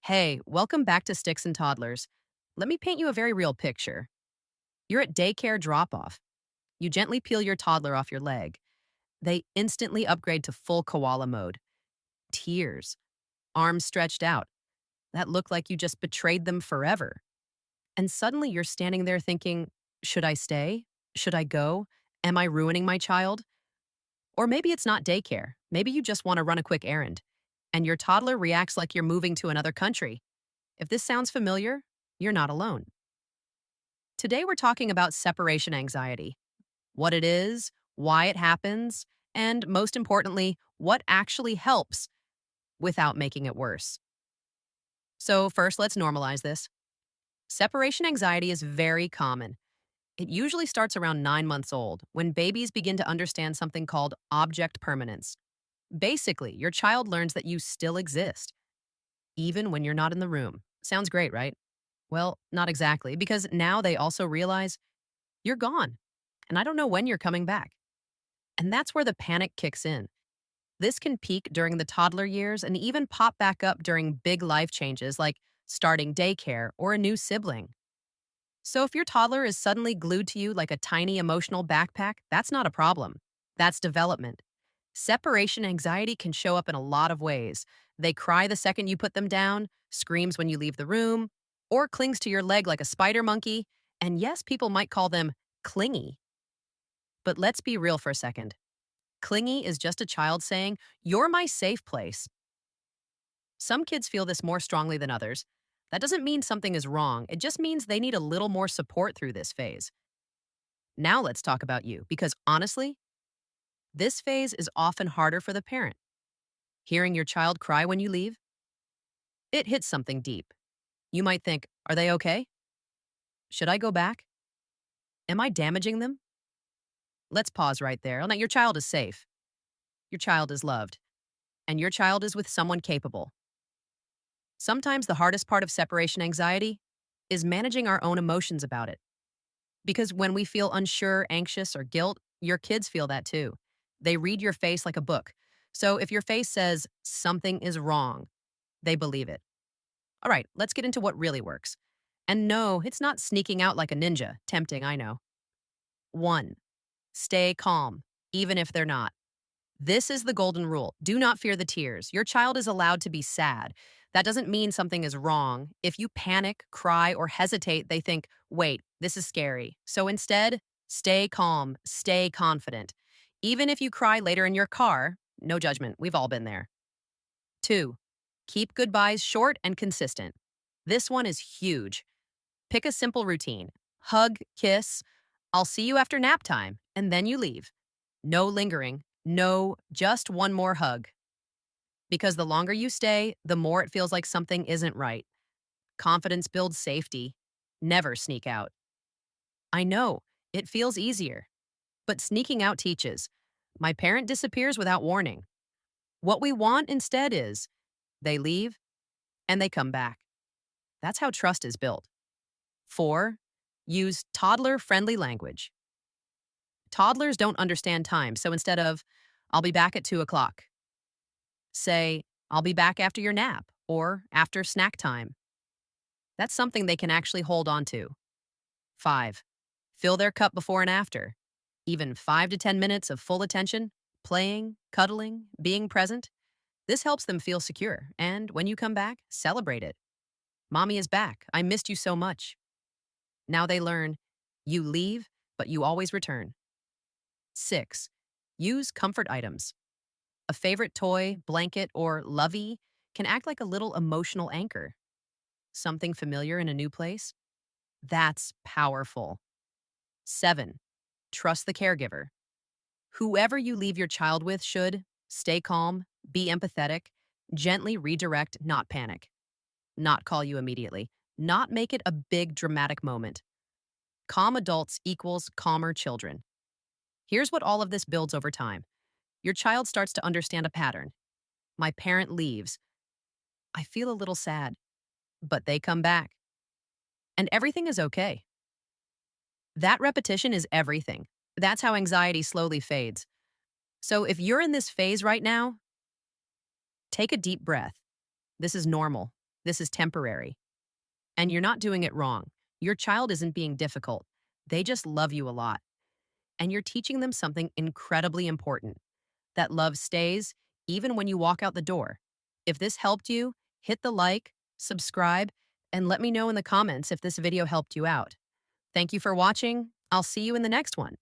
Hey, welcome back to Sticks and Toddlers. Let me paint you a very real picture. You're at daycare drop off. You gently peel your toddler off your leg. They instantly upgrade to full koala mode. Tears, arms stretched out. That look like you just betrayed them forever. And suddenly you're standing there thinking, should I stay? Should I go? Am I ruining my child? Or maybe it's not daycare. Maybe you just want to run a quick errand. And your toddler reacts like you're moving to another country. If this sounds familiar, you're not alone. Today, we're talking about separation anxiety, what it is, why it happens, and most importantly, what actually helps without making it worse. So, first, let's normalize this. Separation anxiety is very common. It usually starts around 9 months old when babies begin to understand something called object permanence. Basically, your child learns that you still exist, even when you're not in the room. Sounds great, right? Well, not exactly, because now they also realize you're gone, and I don't know when you're coming back. And that's where the panic kicks in. This can peak during the toddler years and even pop back up during big life changes like starting daycare or a new sibling. So if your toddler is suddenly glued to you like a tiny emotional backpack, that's not a problem. That's development. Separation anxiety can show up in a lot of ways. They cry the second you put them down, screams when you leave the room, or clings to your leg like a spider monkey. And yes, people might call them clingy. But let's be real for a second. Clingy is just a child saying, "You're my safe place." Some kids feel this more strongly than others. That doesn't mean something is wrong, it just means they need a little more support through this phase. Now let's talk about you, because honestly, this phase is often harder for the parent. Hearing your child cry when you leave, it hits something deep. You might think, are they okay? Should I go back? Am I damaging them? Let's pause right there. Now, your child is safe. Your child is loved. And your child is with someone capable. Sometimes the hardest part of separation anxiety is managing our own emotions about it. Because when we feel unsure, anxious, or guilt, your kids feel that too. They read your face like a book. So if your face says something is wrong, they believe it. All right, let's get into what really works. And no, it's not sneaking out like a ninja. Tempting, I know. 1. Stay calm, even if they're not. This is the golden rule. Do not fear the tears. Your child is allowed to be sad. That doesn't mean something is wrong. If you panic, cry, or hesitate, they think, wait, this is scary. So instead, stay calm, stay confident. Even if you cry later in your car, no judgment, we've all been there. 2. Keep goodbyes short and consistent. This one is huge. Pick a simple routine. Hug, kiss, I'll see you after nap time, and then you leave. No lingering. No, just one more hug. Because the longer you stay, the more it feels like something isn't right. Confidence builds safety. Never sneak out. I know, it feels easier. But sneaking out teaches. My parent disappears without warning. What we want instead is they leave and they come back. That's how trust is built. 4. Use toddler-friendly language. Toddlers don't understand time, so instead of, I'll be back at 2 o'clock, say, I'll be back after your nap or after snack time. That's something they can actually hold on to. 5. Fill their cup before and after. Even 5 to 10 minutes of full attention, playing, cuddling, being present. This helps them feel secure, and when you come back, celebrate it. Mommy is back. I missed you so much. Now they learn, you leave, but you always return. 6. Use comfort items. A favorite toy, blanket, or lovey can act like a little emotional anchor. Something familiar in a new place? That's powerful. 7. Trust the caregiver. Whoever you leave your child with should stay calm, be empathetic, gently redirect, not panic, not call you immediately, not make it a big dramatic moment. Calm adults equals calmer children. Here's what all of this builds over time. Your child starts to understand a pattern. My parent leaves. I feel a little sad, but they come back. And everything is okay. That repetition is everything. That's how anxiety slowly fades. So if you're in this phase right now, take a deep breath. This is normal. This is temporary. And you're not doing it wrong. Your child isn't being difficult. They just love you a lot. And you're teaching them something incredibly important, that love stays even when you walk out the door. If this helped you, hit the like, subscribe, and let me know in the comments if this video helped you out. Thank you for watching. I'll see you in the next one.